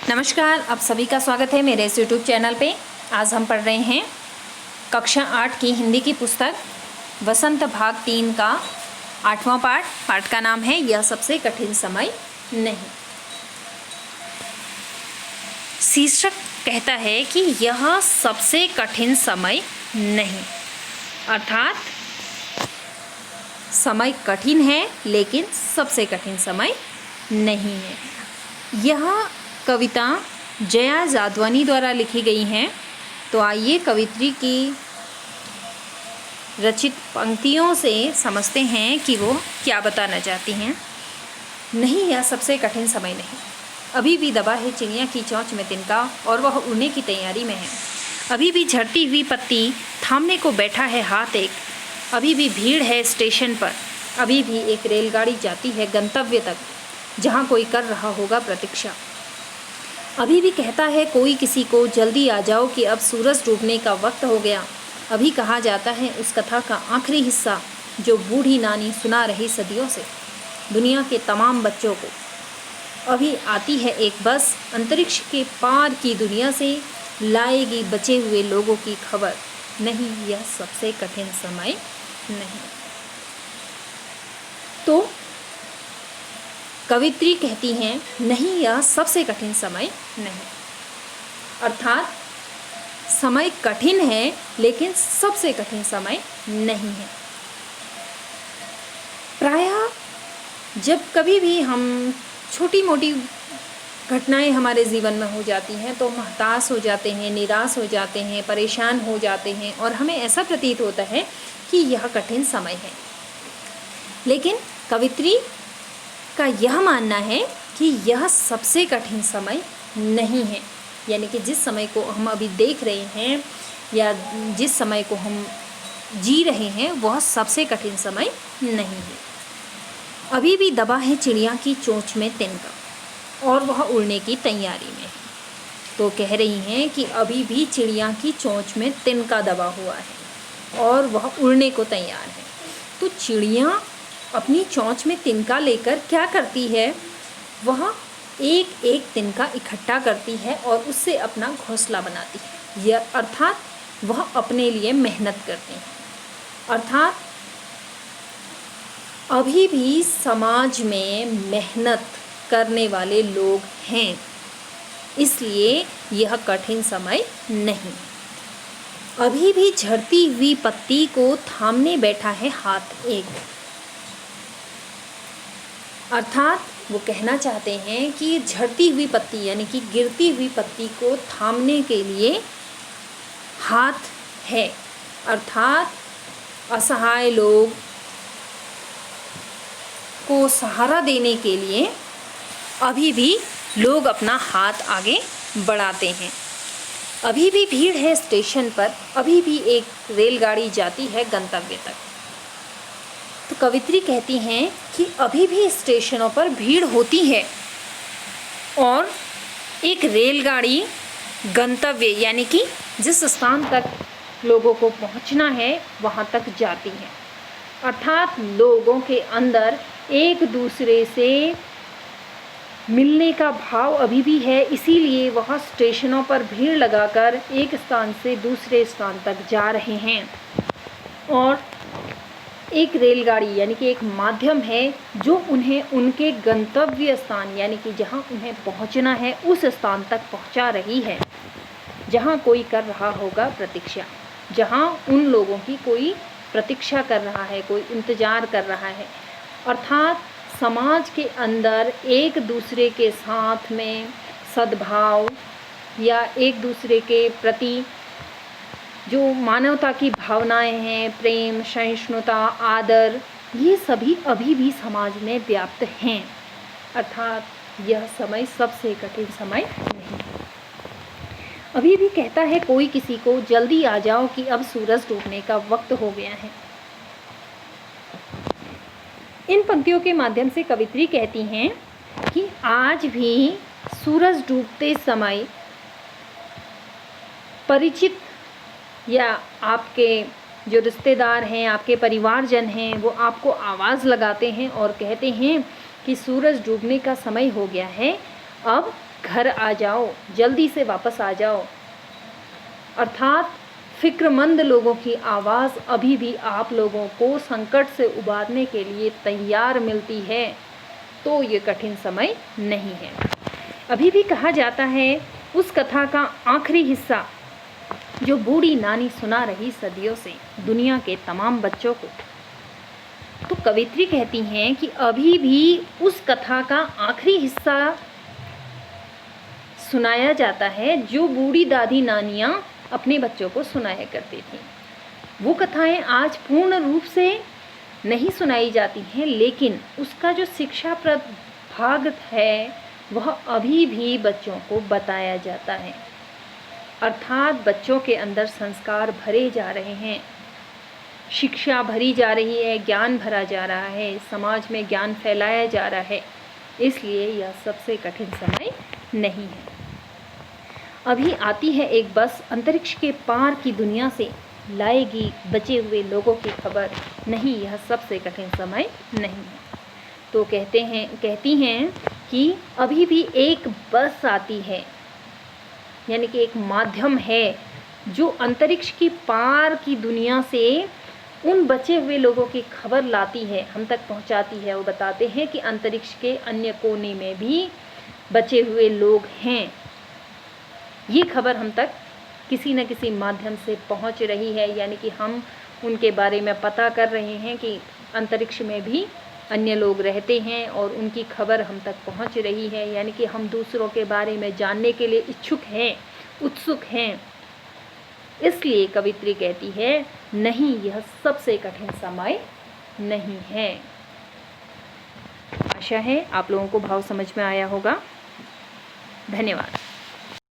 नमस्कार, आप सभी का स्वागत है मेरे इस यूट्यूब चैनल पे। आज हम पढ़ रहे हैं कक्षा 8 की हिंदी की पुस्तक वसंत भाग 3 का 8वां पाठ। पाठ का नाम है यह सबसे कठिन समय नहीं। शीर्षक कहता है कि यह सबसे कठिन समय नहीं, अर्थात समय कठिन है लेकिन सबसे कठिन समय नहीं है। यह कविता जया जादवानी द्वारा लिखी गई हैं। तो आइए कवित्री की रचित पंक्तियों से समझते हैं कि वो क्या बताना चाहती हैं। नहीं, यह सबसे कठिन समय नहीं। अभी भी दबा है चिड़िया की चोंच में तिनका और वह उड़ने की तैयारी में है। अभी भी झड़ती हुई पत्ती थामने को बैठा है हाथ एक। अभी भी भीड़ है स्टेशन पर। अभी भी एक रेलगाड़ी जाती है गंतव्य तक, जहाँ कोई कर रहा होगा प्रतीक्षा। अभी भी कहता है कोई किसी को, जल्दी आ जाओ कि अब सूरज डूबने का वक्त हो गया। अभी कहा जाता है उस कथा का आखिरी हिस्सा जो बूढ़ी नानी सुना रही सदियों से दुनिया के तमाम बच्चों को। अभी आती है एक बस अंतरिक्ष के पार की दुनिया से, लाएगी बचे हुए लोगों की खबर। नहीं, यह सबसे कठिन समय नहीं। तो कवित्री कहती हैं नहीं, यह सबसे कठिन समय नहीं, अर्थात समय कठिन है लेकिन सबसे कठिन समय नहीं है। प्रायः जब कभी भी हम छोटी मोटी घटनाएं हमारे जीवन में हो जाती हैं तो हम हताश हो जाते हैं, निराश हो जाते हैं, परेशान हो जाते हैं और हमें ऐसा प्रतीत होता है कि यह कठिन समय है। लेकिन कवित्री का यह मानना है कि यह सबसे कठिन समय नहीं है, यानी कि जिस समय को हम अभी देख रहे हैं या जिस समय को हम जी रहे हैं वह सबसे कठिन समय नहीं है। अभी भी दबा है चिड़िया की चोंच में तिनका और वह उड़ने की तैयारी में। तो कह रही हैं कि अभी भी चिड़िया की चोंच में तिनका दबा हुआ है और वह उड़ने को तैयार है। तो चिड़िया अपनी चोंच में तिनका लेकर क्या करती है? वह एक एक तिनका इकट्ठा करती है और उससे अपना घोंसला बनाती है। यह अर्थात वह अपने लिए मेहनत करती हैं। अर्थात अभी भी समाज में मेहनत करने वाले लोग हैं, इसलिए यह कठिन समय नहीं। अभी भी झड़ती हुई पत्ती को थामने बैठा है हाथ एक, अर्थात वो कहना चाहते हैं कि झड़ती हुई पत्ती यानी कि गिरती हुई पत्ती को थामने के लिए हाथ है। अर्थात असहाय लोग को सहारा देने के लिए अभी भी लोग अपना हाथ आगे बढ़ाते हैं। अभी भी भीड़ है स्टेशन पर। अभी भी एक रेलगाड़ी जाती है गंतव्य तक। तो कवित्री कहती हैं कि अभी भी स्टेशनों पर भीड़ होती है और एक रेलगाड़ी गंतव्य यानी कि जिस स्थान तक लोगों को पहुंचना है वहां तक जाती है। अर्थात लोगों के अंदर एक दूसरे से मिलने का भाव अभी भी है, इसीलिए वह स्टेशनों पर भीड़ लगाकर एक स्थान से दूसरे स्थान तक जा रहे हैं। और एक रेलगाड़ी यानी कि एक माध्यम है जो उन्हें उनके गंतव्य स्थान यानी कि जहां उन्हें पहुंचना है उस स्थान तक पहुंचा रही है, जहां कोई कर रहा होगा प्रतीक्षा, जहां उन लोगों की कोई प्रतीक्षा कर रहा है, कोई इंतज़ार कर रहा है। अर्थात समाज के अंदर एक दूसरे के साथ में सद्भाव या एक दूसरे के प्रति जो मानवता की भावनाएं हैं, प्रेम, सहिष्णुता, आदर, ये सभी अभी भी समाज में व्याप्त हैं। अर्थात यह समय सबसे कठिन समय नहीं। अभी भी कहता है कोई किसी को, जल्दी आ जाओ कि अब सूरज डूबने का वक्त हो गया है। इन पंक्तियों के माध्यम से कवित्री कहती हैं कि आज भी सूरज डूबते समय परिचित या आपके जो रिश्तेदार हैं, आपके परिवारजन हैं, वो आपको आवाज़ लगाते हैं और कहते हैं कि सूरज डूबने का समय हो गया है, अब घर आ जाओ, जल्दी से वापस आ जाओ। अर्थात फ़िक्रमंद लोगों की आवाज़ अभी भी आप लोगों को संकट से उबारने के लिए तैयार मिलती है, तो ये कठिन समय नहीं है। अभी भी कहा जाता है उस कथा का आखिरी हिस्सा जो बूढ़ी नानी सुना रही सदियों से दुनिया के तमाम बच्चों को, तो कवित्री कहती हैं कि अभी भी उस कथा का आखिरी हिस्सा सुनाया जाता है जो बूढ़ी दादी नानियाँ अपने बच्चों को सुनाया करती थी। वो कथाएं आज पूर्ण रूप से नहीं सुनाई जाती हैं, लेकिन उसका जो शिक्षाप्रद भाग है वह अभी भी बच्चों को बताया जाता है। अर्थात बच्चों के अंदर संस्कार भरे जा रहे हैं, शिक्षा भरी जा रही है, ज्ञान भरा जा रहा है, समाज में ज्ञान फैलाया जा रहा है। इसलिए यह सबसे कठिन समय नहीं है। अभी आती है एक बस, अंतरिक्ष के पार की दुनिया से लाएगी बचे हुए लोगों की खबर। नहीं, यह सबसे कठिन समय नहीं है। तो कहती हैं कि अभी भी एक बस आती है, यानी कि एक माध्यम है जो अंतरिक्ष की पार की दुनिया से उन बचे हुए लोगों की खबर लाती है, हम तक पहुंचाती है। वो बताते हैं कि अंतरिक्ष के अन्य कोने में भी बचे हुए लोग हैं। ये खबर हम तक किसी न किसी माध्यम से पहुंच रही है, यानी कि हम उनके बारे में पता कर रहे हैं कि अंतरिक्ष में भी अन्य लोग रहते हैं और उनकी खबर हम तक पहुंच रही है, यानी कि हम दूसरों के बारे में जानने के लिए इच्छुक हैं, उत्सुक हैं। इसलिए कवित्री कहती है नहीं, यह सबसे कठिन समय नहीं है। आशा है आप लोगों को भाव समझ में आया होगा। धन्यवाद।